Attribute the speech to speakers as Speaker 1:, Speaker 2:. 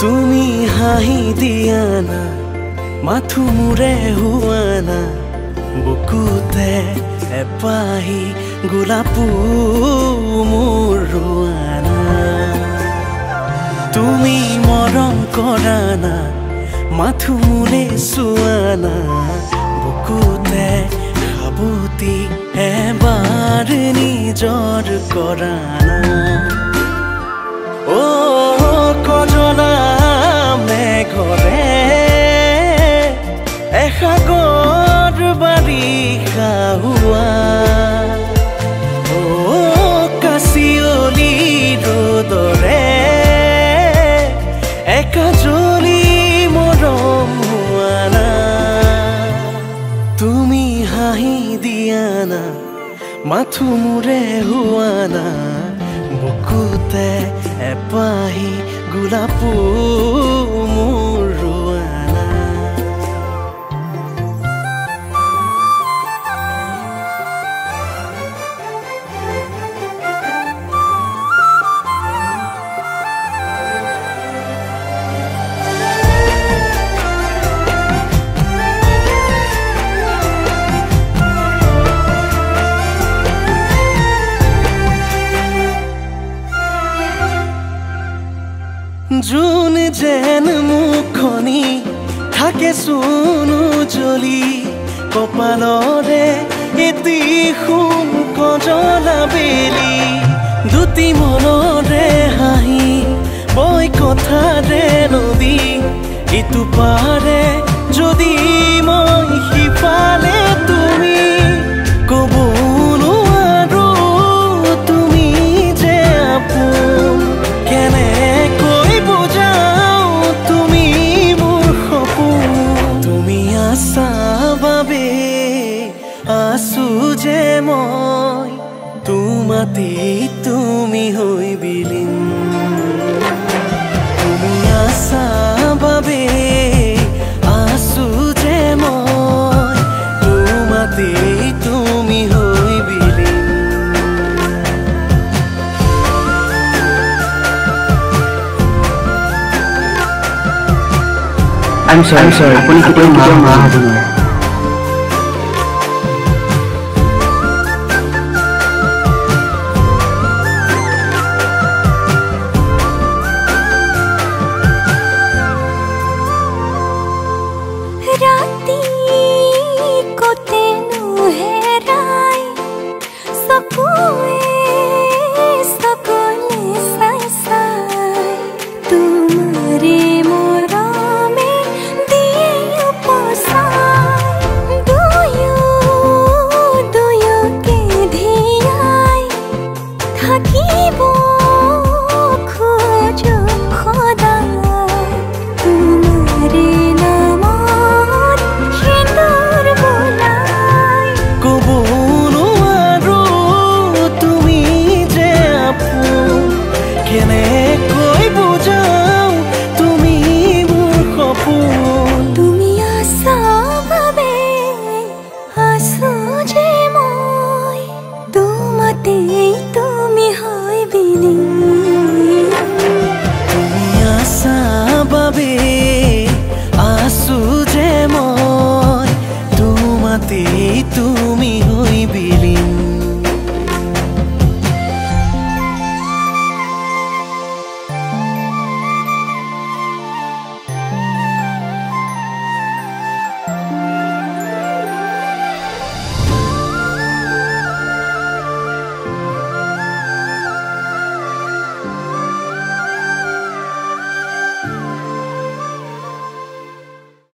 Speaker 1: তুমি হাঁহি দিয়া না মাথো মোৰে হোৱা না বুকুতে এপাহি গোলাপো মোৰ ৰোৱা না তুমি মৰম কৰা না মাথো মোৰে চোৱা না বুকুতে সাবতি এবাৰ নিজৰ কৰা না কজনা মেঘৰে এসাগৰ বাৰিষা হোৱা কাচিয়লি ৰ'দৰে একাজলি মৰম হোৱা না তুমি হাঁহি দিয়া না মাথো মোৰে হোৱা না বুকুতে এপাহি গোলাপো মোৰ ৰোৱা না জোন যেন মুখনি থাকে চোনো জ্বলি কপালৰে এটি সোণ কজলা বেলি দুটি মনৰে হাঁহি বৈ কথাৰে নদী ইটো পাৰে যদি মই সিফালে তুমি ক'ব নোৱাৰো তুমি যে আপোন কেনেকৈ বুজাও তুমি মোৰ সপোন তুমি আছা বাবে আছো যে মই তোমাতে তুমি হৈ বিলীন তুমি আছা বাবে আছো যে মই তোমাতে তুমি হৈ বিলীন
Speaker 2: I'm sorry. আপুনি কেতিয়াও মা